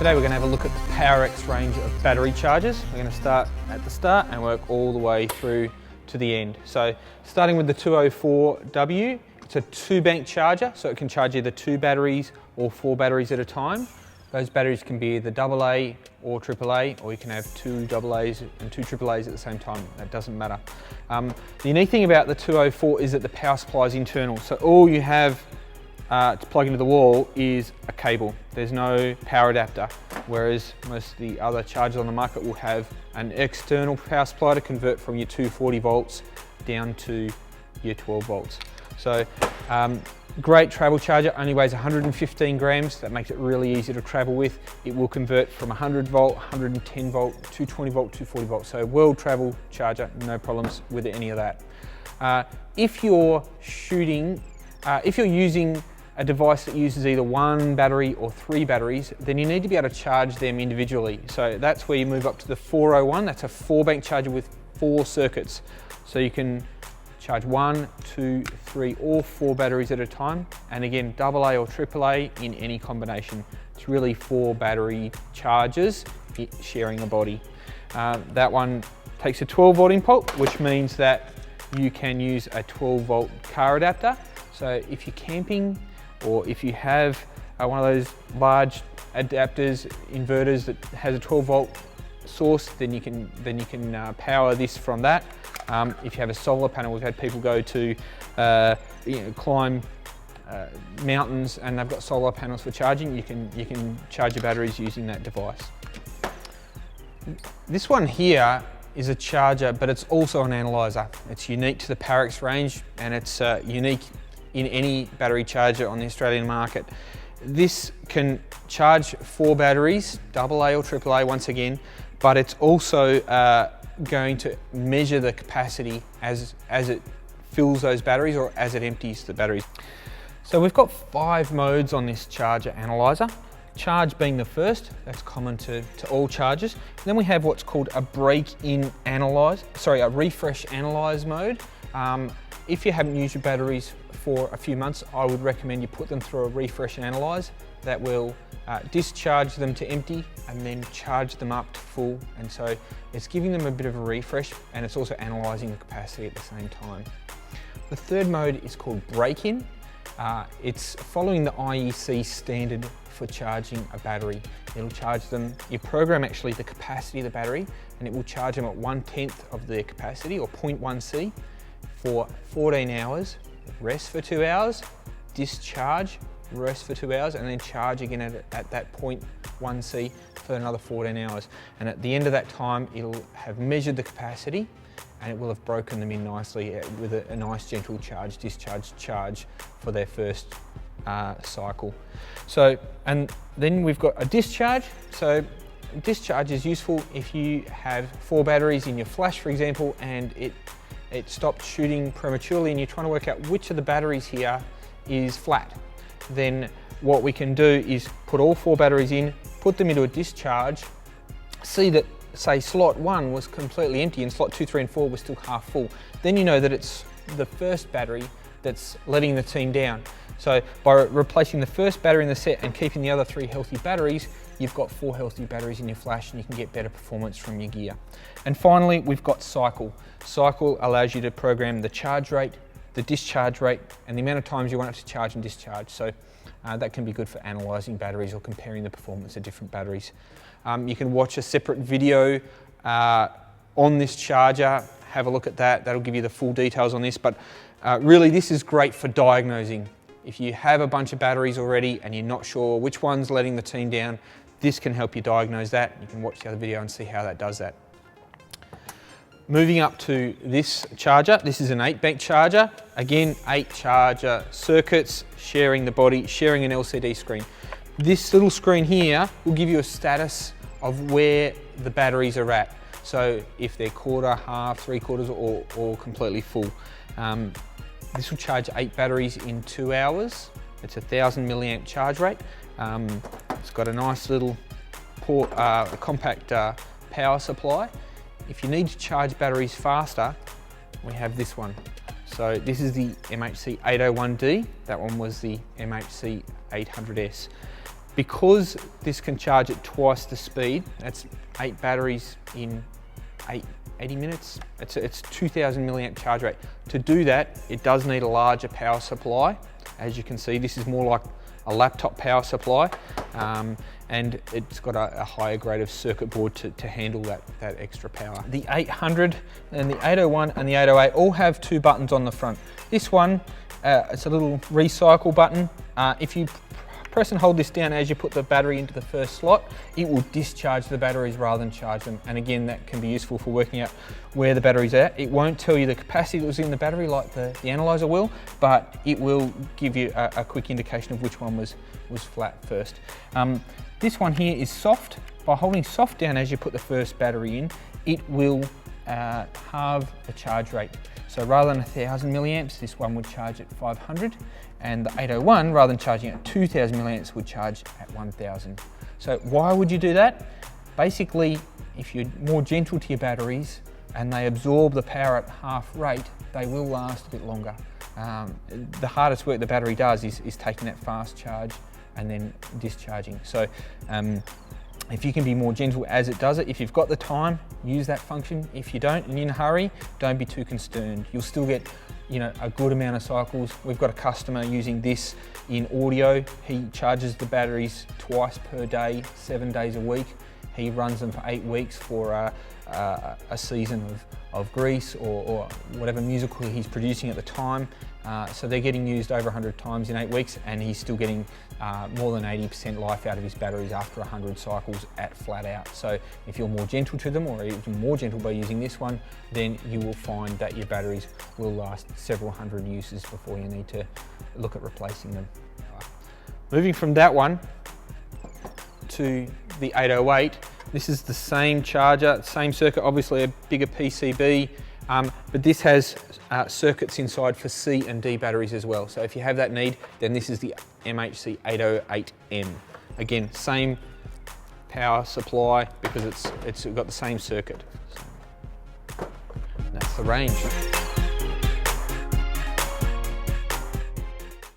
Today we're going to have a look at the Powerex range of battery chargers. We're going to start at the start and work all the way through to the end. So starting with the 204W, it's a 2-bank charger, so it can charge either 2 batteries or 4 batteries at a time. Those batteries can be either AA or AAA, or you can have 2 AA's and 2 AAA's at the same time. That doesn't matter. The unique thing about the 204 is that the power supply is internal, so all you have to plug into the wall is a cable. There's no power adapter, whereas most of the other chargers on the market will have an external power supply to convert from your 240 volts down to your 12 volts. So great travel charger, only weighs 115 grams. That makes it really easy to travel with. It will convert from 100 volt, 110 volt, 220 volt, 240 volt. So world travel charger, no problems with any of that. If you're using a device that uses either 1 battery or 3 batteries, then you need to be able to charge them individually. So that's where you move up to the 401. That's a 4-bank charger with 4 circuits. So you can charge 1, 2, 3, or 4 batteries at a time. And again, AA or AAA in any combination. It's really 4 battery chargers sharing a body. That one takes a 12 volt input, which means that you can use a 12 volt car adapter. So if you're camping, or if you have one of those large adapters, inverters that has a 12 volt source, then you can power this from that. If you have a solar panel, we've had people go to climb mountains and they've got solar panels for charging. You can charge your batteries using that device. This one here is a charger, but it's also an analyzer. It's unique to the Powerex range, and it's unique in any battery charger on the Australian market. This can charge 4 batteries, AA or AAA once again, but it's also going to measure the capacity as it fills those batteries or as it empties the batteries. So we've got 5 modes on this charger analyzer. Charge being the first, that's common to all chargers. Then we have what's called a a refresh analyze mode. If you haven't used your batteries for a few months, I would recommend you put them through a refresh and analyze. That will discharge them to empty and then charge them up to full. And so it's giving them a bit of a refresh, and it's also analyzing the capacity at the same time. The third mode is called break-in. It's following the IEC standard for charging a battery. It'll charge them, you program actually the capacity of the battery, and it will charge them at 1/10 of their capacity, or 0.1 C, for 14 hours, rest for 2 hours, discharge, rest for 2 hours, and then charge again at that 0.1 C for another 14 hours. And at the end of that time, it'll have measured the capacity, and it will have broken them in nicely with a nice gentle charge, discharge, charge for their first cycle. So, and then we've got a discharge. So discharge is useful if you have 4 batteries in your flash, for example, and it stopped shooting prematurely and you're trying to work out which of the batteries here is flat. Then what we can do is put all 4 batteries in, put them into a discharge, see that, say, slot 1 was completely empty and slot 2, 3, and 4 was still half full. Then you know that it's the first battery that's letting the team down. So by replacing the first battery in the set and keeping the other 3 healthy batteries, you've got 4 healthy batteries in your flash, and you can get better performance from your gear. And finally, we've got cycle. Cycle allows you to program the charge rate, the discharge rate, and the amount of times you want it to charge and discharge. So that can be good for analysing batteries or comparing the performance of different batteries. You can watch a separate video on this charger, have a look at that. That'll give you the full details on this, but really this is great for diagnosing. If you have a bunch of batteries already and you're not sure which one's letting the team down, this can help you diagnose that. You can watch the other video and see how that does that. Moving up to this charger, this is an 8-bank charger. Again, 8 charger circuits, sharing the body, sharing an LCD screen. This little screen here will give you a status of where the batteries are at. So if they're quarter, half, 3/4, or completely full. This will charge 8 batteries in 2 hours. It's a 1000 milliamp charge rate. It's got a nice little compact power supply. If you need to charge batteries faster, we have this one. So this is the MHC 801D. That one was the MHC 800S. Because this can charge at twice the speed, that's 8 batteries in 80 minutes. It's 2000 milliamp charge rate. To do that, it does need a larger power supply. As you can see, this is more like a laptop power supply, and it's got a higher grade of circuit board to handle that extra power. The 800 and the 801 and the 808 all have 2 buttons on the front. This one, it's a little recycle button. If you press and hold this down as you put the battery into the first slot, it will discharge the batteries rather than charge them. And again, that can be useful for working out where the battery's at. It won't tell you the capacity that was in the battery like the analyzer will, but it will give you a quick indication of which one was flat first. This one here is soft. By holding soft down as you put the first battery in, it will halve the charge rate. So rather than 1000 milliamps, this one would charge at 500, and the 801, rather than charging at 2000 milliamps, would charge at 1000. So why would you do that? Basically, if you're more gentle to your batteries and they absorb the power at half rate, they will last a bit longer. The hardest work the battery does is taking that fast charge and then discharging. So if you can be more gentle as it does it, if you've got the time, use that function. If you don't and you're in a hurry, don't be too concerned. You'll still get a good amount of cycles. We've got a customer using this in audio. He charges the batteries twice per day, 7 days a week. He runs them for 8 weeks for a season of Grease or whatever musical he's producing at the time. So they're getting used over 100 times in 8 weeks, and he's still getting more than 80% life out of his batteries after 100 cycles at flat out. So if you're more gentle to them, or even more gentle by using this one, then you will find that your batteries will last several hundred uses before you need to look at replacing them. Moving from that one to the 808, this is the same charger, same circuit, obviously a bigger PCB, but this has circuits inside for C and D batteries as well. So if you have that need, then this is the MHC 808M. Again, same power supply because it's got the same circuit. So that's the range.